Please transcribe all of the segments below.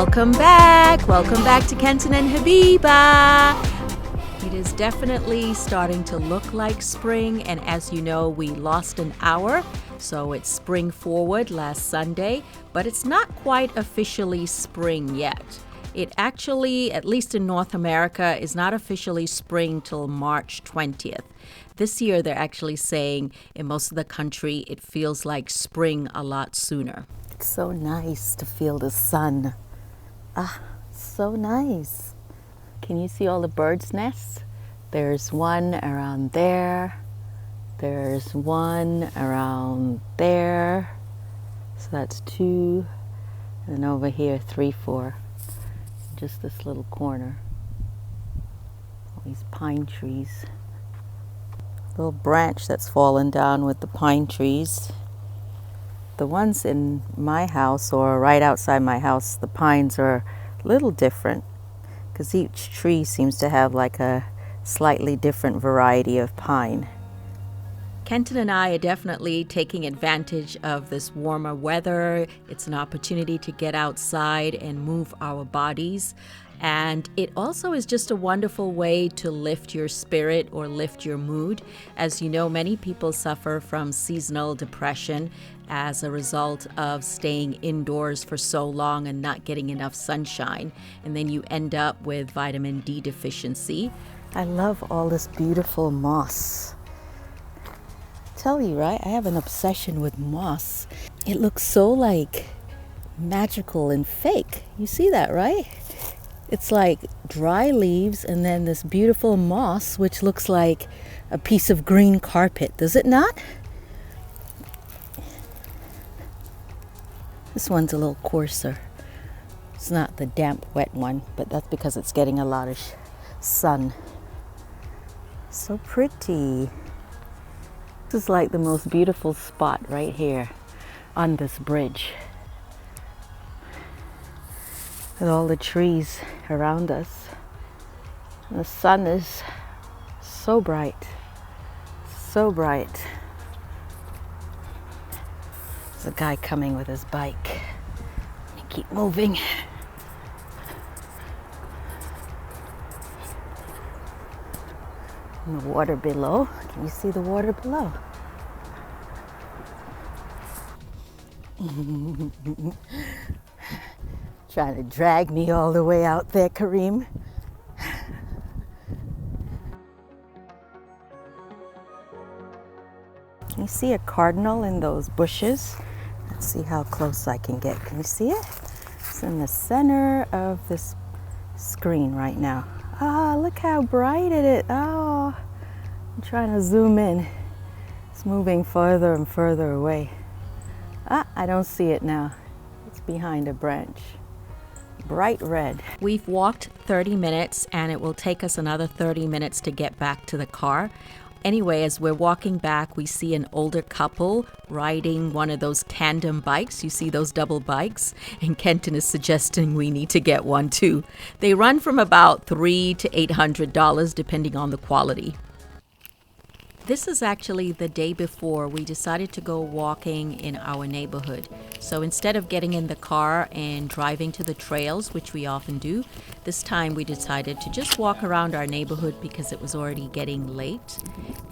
Welcome back. Welcome back to Kenton and Habiba. It is definitely starting to look like spring, and as you know, we lost an hour, so it's spring forward last Sunday, but it's not quite officially spring yet. It actually, at least in North America, is not officially spring till March 20th. This year, they're actually saying in most of the country, it feels like spring a lot sooner. It's so nice to feel the sun. So nice. Can you see all the birds' nests? There's one around there. There's one around there. So that's 2. And then over here, 3, 4. Just this little corner. All these pine trees. Little branch that's fallen down with the pine trees. The ones in my house or right outside my house, the pines are a little different because each tree seems to have like a slightly different variety of pine. Kenton and I are definitely taking advantage of this warmer weather. It's an opportunity to get outside and move our bodies. And it also is just a wonderful way to lift your spirit or lift your mood. As you know, many people suffer from seasonal depression as a result of staying indoors for so long and not getting enough sunshine. And then you end up with vitamin D deficiency. I love all this beautiful moss. Tell you, right? I have an obsession with moss. It looks so like magical and fake. You see that, right? It's like dry leaves and then this beautiful moss, which looks like a piece of green carpet. Does it not? This one's a little coarser. It's not the damp, wet one, but that's because it's getting a lot of sun. So pretty. This is like the most beautiful spot right here on this bridge. With all the trees around us. And the sun is so bright, so bright. There's a guy coming with his bike. I keep moving. And the water below. Can you see the water below? Trying to drag me all the way out there, Kareem. Can you see a cardinal in those bushes? Let's see how close I can get. Can you see it? It's in the center of this screen right now. Look how bright it is. I'm trying to zoom in. It's moving further and further away. I don't see it now. It's behind a branch. Bright red. We've walked 30 minutes and it will take us another 30 minutes to get back to the car. Anyway, as we're walking back, we see an older couple riding one of those tandem bikes. You see those double bikes? And Kenton is suggesting we need to get one too. They run from about $300 to $800 depending on the quality. This is actually the day before we decided to go walking in our neighborhood. So instead of getting in the car and driving to the trails, which we often do, this time we decided to just walk around our neighborhood because it was already getting late.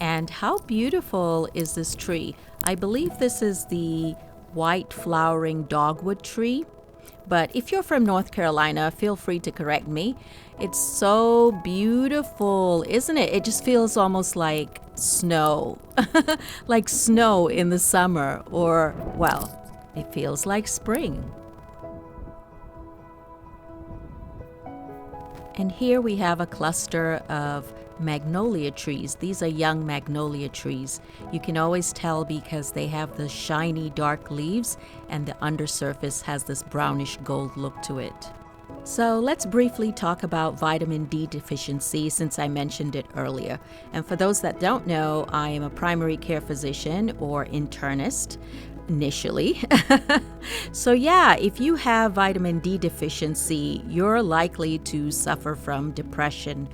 And how beautiful is this tree? I believe this is the white flowering dogwood tree. But if you're from North Carolina, feel free to correct me. It's so beautiful, isn't it? It just feels almost like snow, like snow in the summer, or, well, it feels like spring. And here we have a cluster of magnolia trees. These are young magnolia trees. You can always tell because they have the shiny dark leaves and the undersurface has this brownish gold look to it. So let's briefly talk about vitamin D deficiency since I mentioned it earlier. And for those that don't know, I am a primary care physician or internist initially. So yeah, if you have vitamin D deficiency, you're likely to suffer from depression.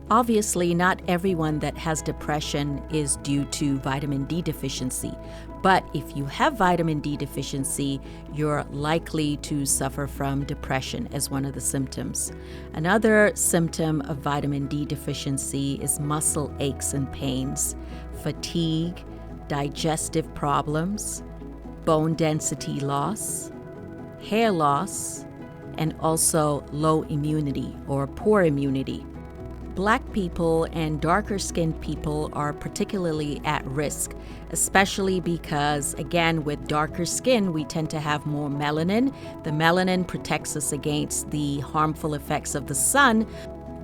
Obviously, not everyone that has depression is due to vitamin D deficiency, but if you have vitamin D deficiency, you're likely to suffer from depression as one of the symptoms. Another symptom of vitamin D deficiency is muscle aches and pains, fatigue, digestive problems, bone density loss, hair loss, and also low immunity or poor immunity. Black people and darker skinned people are particularly at risk, especially because, again, with darker skin, we tend to have more melanin. The melanin protects us against the harmful effects of the sun,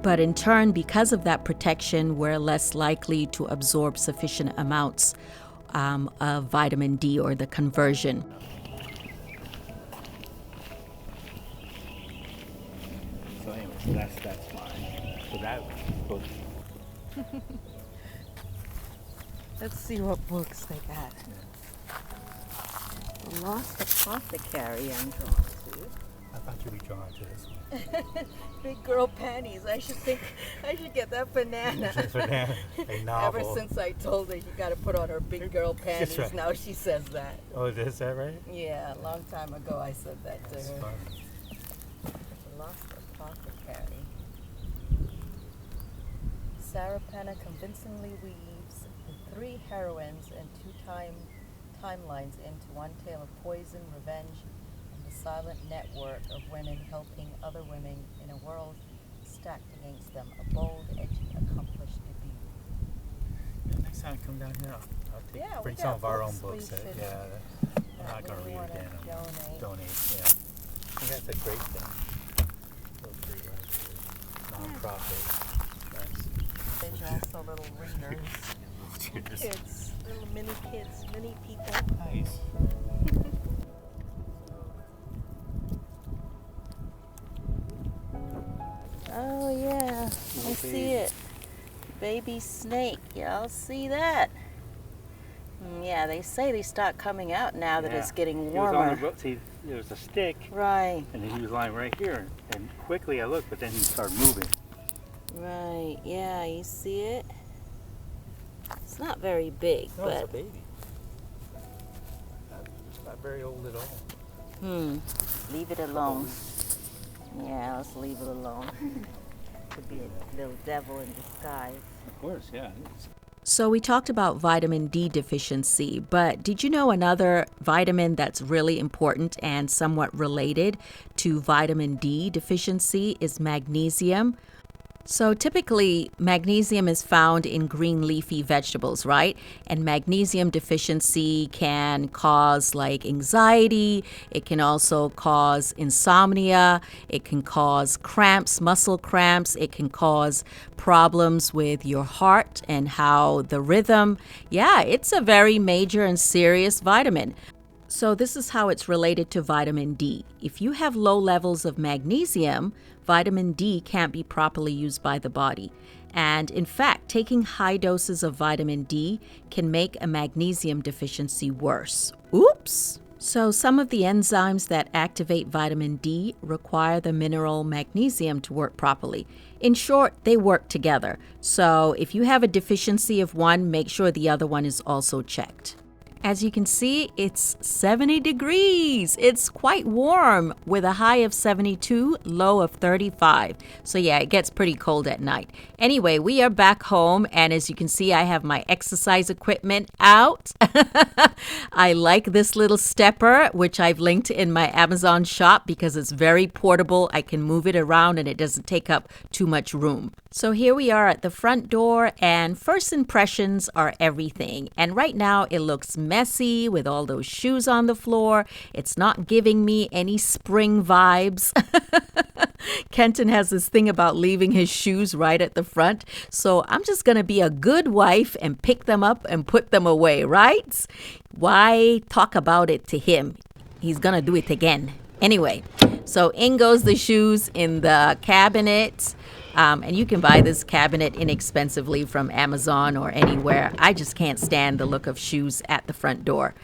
but in turn, because of that protection, we're less likely to absorb sufficient amounts of vitamin D or the conversion. So anyways, that's fine. So that book. Let's see what books they got. The Lost Apothecary I'm drawn to. I thought you'd be drawn to this one. Big girl panties. I should get that banana. A novel. Ever since I told her you got to put on her big girl panties, right. Now she says that. Oh, is that right? Yeah, a long time ago I said that to That's her. fun. The Lost Apothecary. Sarah Penna convincingly weaves the three heroines and two timelines into one tale of poison, revenge, and the silent network of women helping other women in a world stacked against them. A bold, edgy, accomplished debut. Yeah, next time I come down here, I'll bring some of our own books. I'm not going to read again. Donate, yeah. I think that's a great thing. Non-profit. They're also little readers. Kids, little mini kids, mini people. Nice. Oh yeah, I see it. Baby snake, y'all see that? Yeah, they say they start coming out now that it's getting warmer. He was on the boat. See, there was a stick. Right. And he was lying right here. And quickly I looked, but then he started moving. Right, yeah, you see it? It's not very big, No, but... it's a baby. It's not very old at all. Leave it alone. Yeah, let's leave it alone. Could be a little devil in disguise. Of course, yeah. It is. So we talked about vitamin D deficiency, but did you know another vitamin that's really important and somewhat related to vitamin D deficiency is magnesium? So typically, magnesium is found in green leafy vegetables, right? And magnesium deficiency can cause like anxiety. It can also cause insomnia. It can cause cramps, muscle cramps. It can cause problems with your heart and how the rhythm. Yeah, it's a very major and serious vitamin. So this is how it's related to vitamin D. If you have low levels of magnesium, vitamin D can't be properly used by the body. And in fact, taking high doses of vitamin D can make a magnesium deficiency worse. Oops! So some of the enzymes that activate vitamin D require the mineral magnesium to work properly. In short, they work together. So if you have a deficiency of one, make sure the other one is also checked. As you can see, it's 70 degrees. It's quite warm with a high of 72, low of 35. So yeah, it gets pretty cold at night. Anyway, we are back home, and as you can see, I have my exercise equipment out. I like this little stepper, which I've linked in my Amazon shop because it's very portable. I can move it around and it doesn't take up too much room. So here we are at the front door, and first impressions are everything. And right now it looks messy with all those shoes on the floor. It's not giving me any spring vibes. Kenton has this thing about leaving his shoes right at the front. So I'm just going to be a good wife and pick them up and put them away, right? Why talk about it to him? He's going to do it again. Anyway, so in goes the shoes in the cabinet. And you can buy this cabinet inexpensively from Amazon or anywhere. I just can't stand the look of shoes at the front door.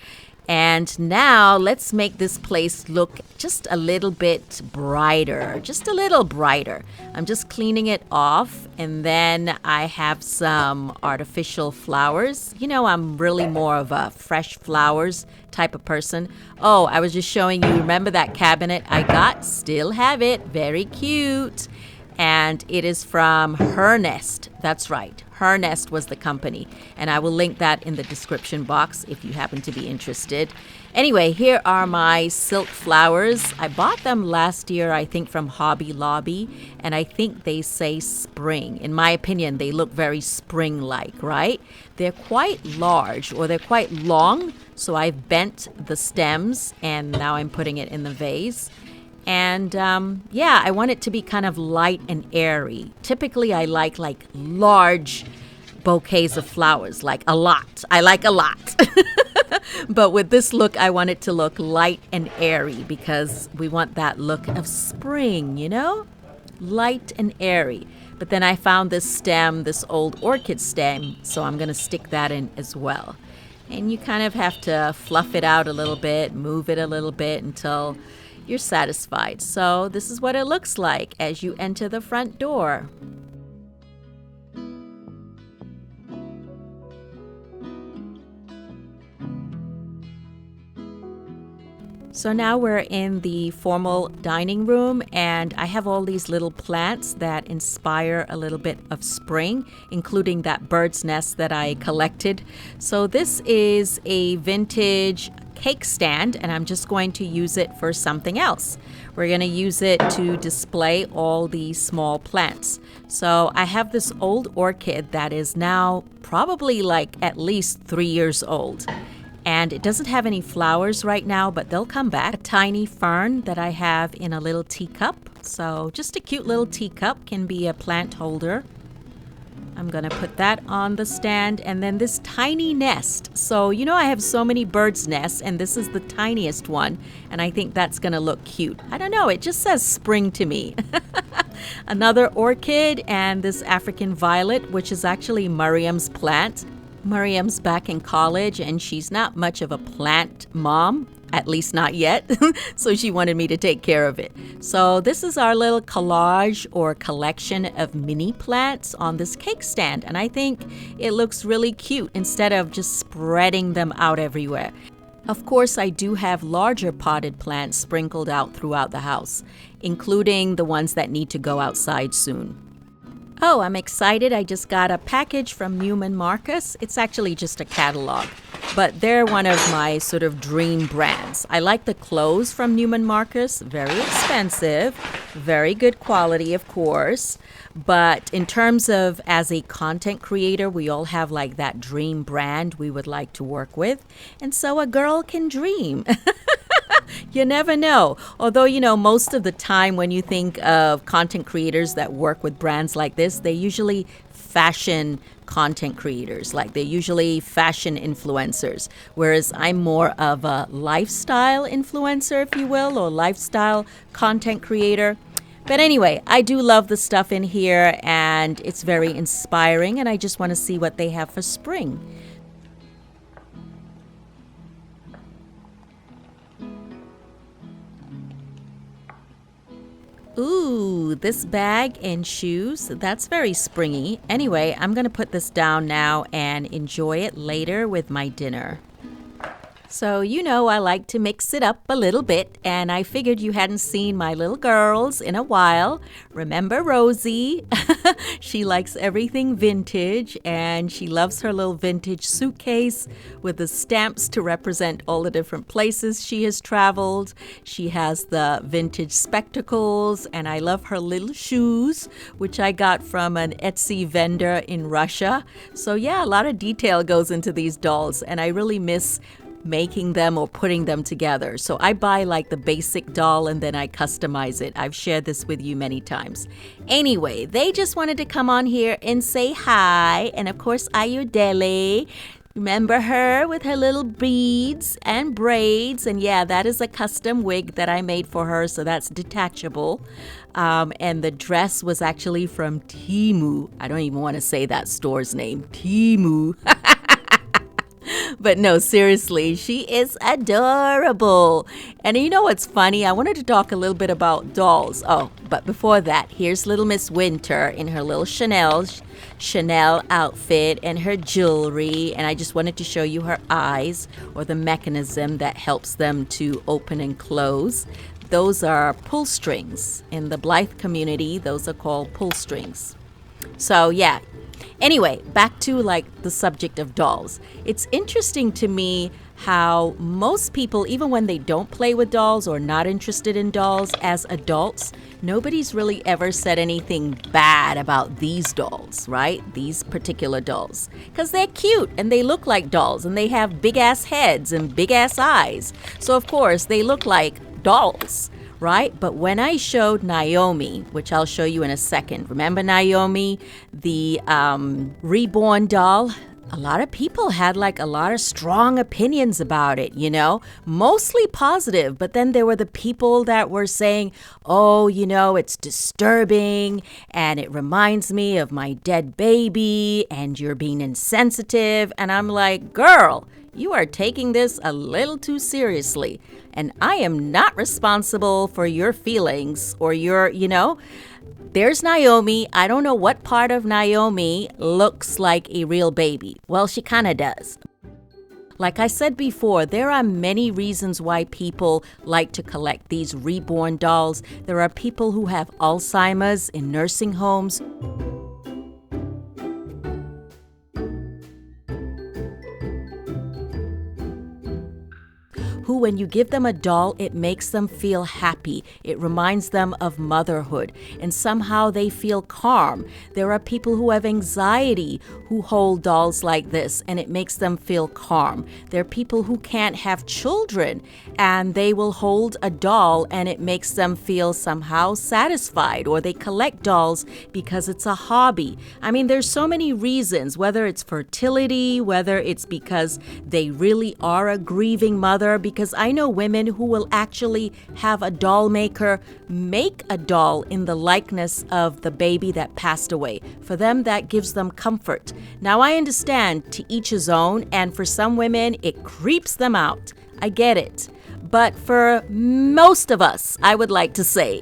And now let's make this place look just a little bit brighter, just a little brighter. I'm just cleaning it off, and then I have some artificial flowers. You know, I'm really more of a fresh flowers type of person. Oh, I was just showing you, remember that cabinet I got? Still have it, very cute. And it is from Her Nest. That's right. Her Nest was the company. And I will link that in the description box if you happen to be interested. Anyway, here are my silk flowers. I bought them last year, I think, from Hobby Lobby. And I think they say spring. In my opinion, they look very spring-like, right? They're quite large, or they're quite long. So I've bent the stems, and now I'm putting it in the vase. And yeah, I want it to be kind of light and airy. Typically, I like large bouquets of flowers, like a lot. I like a lot. But with this look, I want it to look light and airy because we want that look of spring, you know? Light and airy. But then I found this stem, this old orchid stem, so I'm going to stick that in as well. And you kind of have to fluff it out a little bit, move it a little bit until you're satisfied. So this is what it looks like as you enter the front door. So now we're in the formal dining room, and I have all these little plants that inspire a little bit of spring, including that bird's nest that I collected. So this is a vintage cake stand, and I'm just going to use it for something else. We're going to use it to display all these small plants. So I have this old orchid that is now probably like at least 3 years old. And it doesn't have any flowers right now, but they'll come back. A tiny fern that I have in a little teacup. So just a cute little teacup can be a plant holder. I'm going to put that on the stand. And then this tiny nest. So, you know, I have so many birds' nests, and this is the tiniest one. And I think that's going to look cute. I don't know. It just says spring to me. Another orchid, and this African violet, which is actually Miriam's plant. Miriam's back in college, and she's not much of a plant mom, at least not yet. So she wanted me to take care of it. So this is our little collage or collection of mini plants on this cake stand. And I think it looks really cute instead of just spreading them out everywhere. Of course, I do have larger potted plants sprinkled out throughout the house, including the ones that need to go outside soon. Oh, I'm excited. I just got a package from Neiman Marcus. It's actually just a catalog, but they're one of my sort of dream brands. I like the clothes from Neiman Marcus. Very expensive, very good quality, of course. But in terms of as a content creator, we all have like that dream brand we would like to work with. And so a girl can dream. You never know. Although, you know, most of the time when you think of content creators that work with brands like this, they're usually fashion content creators. Like they're usually fashion influencers. Whereas I'm more of a lifestyle influencer, if you will, or lifestyle content creator. But anyway, I do love the stuff in here, and it's very inspiring, and I just want to see what they have for spring. Ooh, this bag and shoes, that's very springy. Anyway, I'm going to put this down now and enjoy it later with my dinner. So, you know, I like to mix it up a little bit, and I figured you hadn't seen my little girls in a while. Remember Rosie? She likes everything vintage, and she loves her little vintage suitcase with the stamps to represent all the different places she has traveled. She has the vintage spectacles, and I love her little shoes, which I got from an Etsy vendor in Russia. So yeah, a lot of detail goes into these dolls, and I really miss making them or putting them together. So I buy like the basic doll and then I customize it. I've shared this with you many times. Anyway, they just wanted to come on here and say hi. And of course, Ayodele. Remember her with her little beads and braids? And yeah, that is a custom wig that I made for her, so that's detachable. And the dress was actually from Temu. I don't even want to say that store's name. Temu. But no, seriously, she is adorable. And you know what's funny? I wanted to talk a little bit about dolls. Oh, but before that, here's little Miss Winter in her little Chanel outfit and her jewelry. And I just wanted to show you her eyes, or the mechanism that helps them to open and close. Those are pull strings. In the Blythe community, those are called pull strings. So yeah. Anyway, back to like the subject of dolls. It's interesting to me how most people, even when they don't play with dolls or not interested in dolls as adults, nobody's really ever said anything bad about these dolls, right? These particular dolls. Because they're cute and they look like dolls and they have big ass heads and big ass eyes. So of course they look like dolls. Right? But when I showed Naomi, which I'll show you in a second, remember Naomi, the reborn doll? A lot of people had like a lot of strong opinions about it, you know, mostly positive. But then there were the people that were saying, oh, you know, it's disturbing and it reminds me of my dead baby and you're being insensitive. And I'm like, girl, you are taking this a little too seriously. And I am not responsible for your feelings or your, you know. There's Naomi. I don't know what part of Naomi looks like a real baby. Well, she kind of does. Like I said before, there are many reasons why people like to collect these reborn dolls. There are people who have Alzheimer's in nursing homes, who, when you give them a doll, it makes them feel happy. It reminds them of motherhood, and somehow they feel calm. There are people who have anxiety who hold dolls like this, and it makes them feel calm. There are people who can't have children, and they will hold a doll, and it makes them feel somehow satisfied, or they collect dolls because it's a hobby. I mean, there's so many reasons, whether it's fertility, whether it's because they really are a grieving mother, because I know women who will actually have a doll maker make a doll in the likeness of the baby that passed away. For them, that gives them comfort. Now, I understand to each his own, and for some women, it creeps them out. I get it. But for most of us, I would like to say,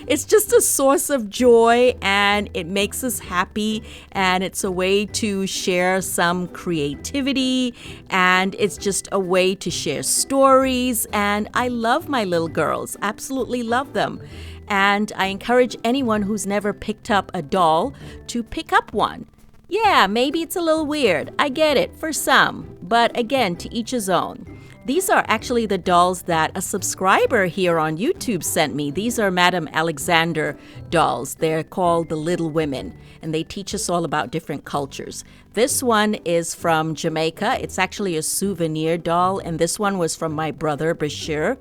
it's just a source of joy and it makes us happy, and it's a way to share some creativity, and it's just a way to share stories. And I love my little girls, absolutely love them. And I encourage anyone who's never picked up a doll to pick up one. Yeah, maybe it's a little weird. I get it for some, but again, to each his own. These are actually the dolls that a subscriber here on YouTube sent me. These are Madame Alexander dolls. They're called the Little Women, and they teach us all about different cultures. This one is from Jamaica. It's actually a souvenir doll, and this one was from my brother, Bashir.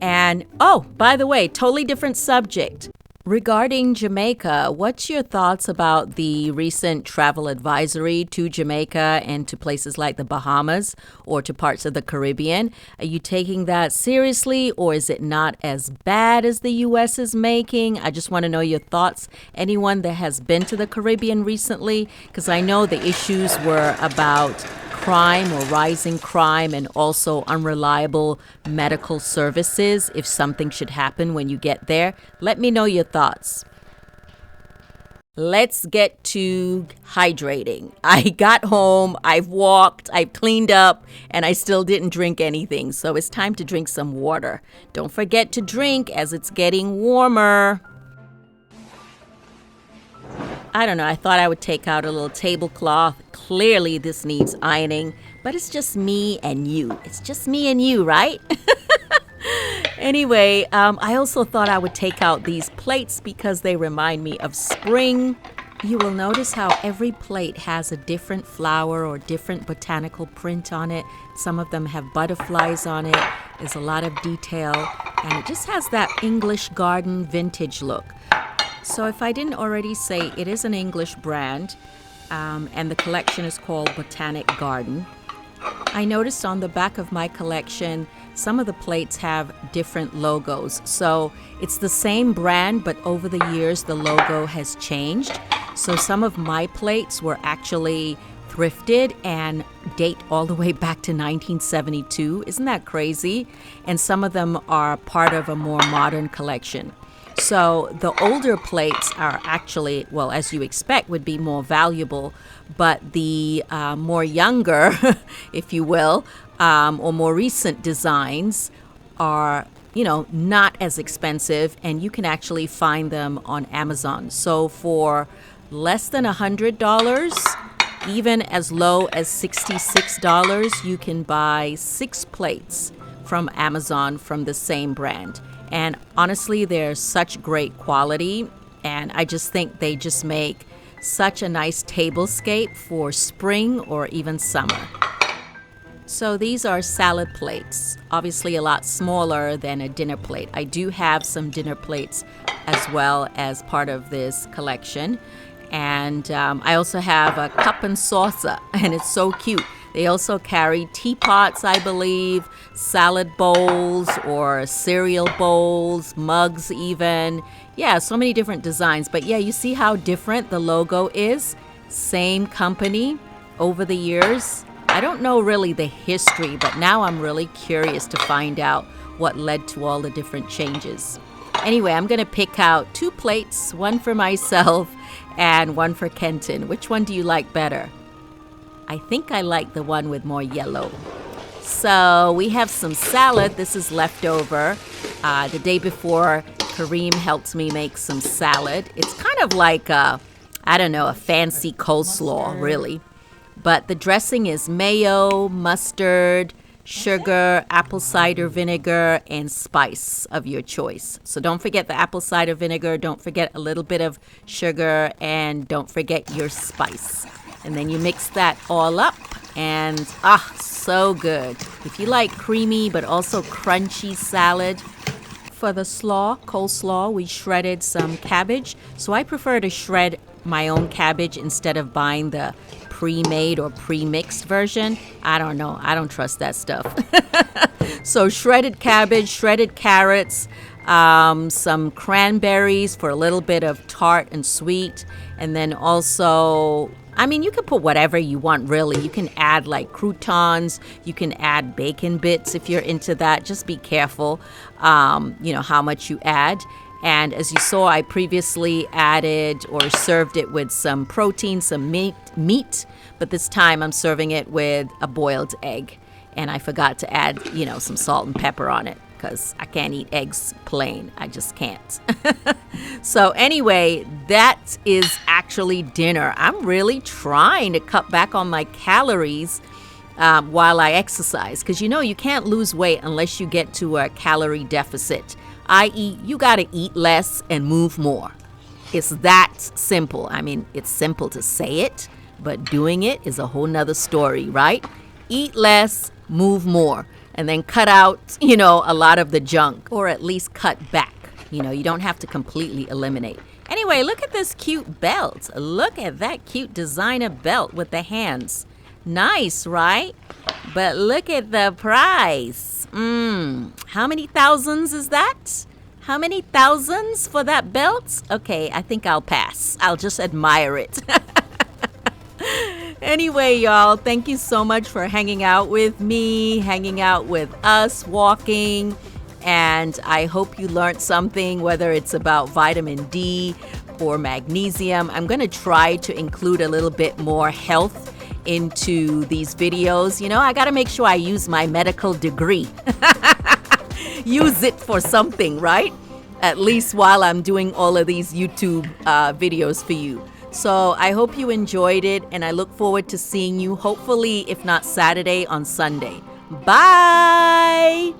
And, oh, by the way, totally different subject. Regarding Jamaica, what's your thoughts about the recent travel advisory to Jamaica and to places like the Bahamas or to parts of the Caribbean? Are you taking that seriously, or is it not as bad as the U.S. is making? I just want to know your thoughts. Anyone that has been to the Caribbean recently? Because I know the issues were about crime or rising crime and also unreliable medical services if something should happen when you get there. Let me know your thoughts. Let's get to hydrating. I got home, I've walked, I've cleaned up, and I still didn't drink anything. So it's time to drink some water. Don't forget to drink as it's getting warmer. I don't know, I thought I would take out a little tablecloth. Clearly this needs ironing, but it's just me and you. It's just me and you, right? Anyway, I also thought I would take out these plates because they remind me of spring. You will notice how every plate has a different flower or different botanical print on it. Some of them have butterflies on it. There's a lot of detail, and it just has that English garden vintage look. So if I didn't already say, it is an English brand, and the collection is called Botanic Garden. I noticed on the back of my collection, some of the plates have different logos. So it's the same brand, but over the years, the logo has changed. So some of my plates were actually thrifted and date all the way back to 1972. Isn't that crazy? And some of them are part of a more modern collection. So the older plates are actually, well, as you expect, would be more valuable, but the more younger, if you will, or more recent designs are, not as expensive, and you can actually find them on Amazon. So for less than $100, even as low as $66, you can buy 6 plates from Amazon from the same brand. And honestly, they're such great quality, and I just think they just make such a nice tablescape for spring or even summer. So these are salad plates, obviously a lot smaller than a dinner plate. I do have some dinner plates as well as part of this collection. And I also have a cup and saucer, and it's so cute. They also carry teapots, I believe, salad bowls or cereal bowls, mugs even. Yeah, so many different designs. But yeah, you see how different the logo is? Same company over the years. I don't know really the history, but now I'm really curious to find out what led to all the different changes. Anyway, I'm going to pick out 2 plates, one for myself and one for Kenton. Which one do you like better? I think I like the one with more yellow. So we have some salad. This is leftover. The day before, Kareem helped me make some salad. It's kind of like a fancy coleslaw, really. But the dressing is mayo, mustard, sugar, apple cider vinegar, and spice of your choice. So don't forget the apple cider vinegar. Don't forget a little bit of sugar, and don't forget your spice. And then you mix that all up, and so good. If you like creamy but also crunchy salad. For the coleslaw, we shredded some cabbage. So I prefer to shred my own cabbage instead of buying the pre-made or pre-mixed version. I don't know. I don't trust that stuff. So shredded cabbage, shredded carrots, some cranberries for a little bit of tart and sweet, and then also, you can put whatever you want, really. You can add like croutons. You can add bacon bits if you're into that. Just be careful, how much you add. And as you saw, I previously added or served it with some protein, some meat. But this time I'm serving it with a boiled egg. And I forgot to add, some salt and pepper on it because I can't eat eggs plain. I just can't. So anyway, that is actually dinner. I'm really trying to cut back on my calories while I exercise. Because you can't lose weight unless you get to a calorie deficit. I.e., you got to eat less and move more. It's that simple. It's simple to say it, but doing it is a whole nother story, right? Eat less, move more, and then cut out, a lot of the junk, or at least cut back. You don't have to completely eliminate. Anyway, look at this cute belt. Look at that cute designer belt with the hands. Nice, right? But look at the price. How many thousands is that? How many thousands for that belt? Okay, I think I'll pass. I'll just admire it. Anyway, y'all, thank you so much for hanging out with me, hanging out with us, walking. And I hope you learned something, whether it's about vitamin D or magnesium. I'm going to try to include a little bit more health into these videos. I got to make sure I use my medical degree. Use it for something, right? At least while I'm doing all of these YouTube videos for you. So I hope you enjoyed it, and I look forward to seeing you, hopefully, if not Saturday, on Sunday. Bye!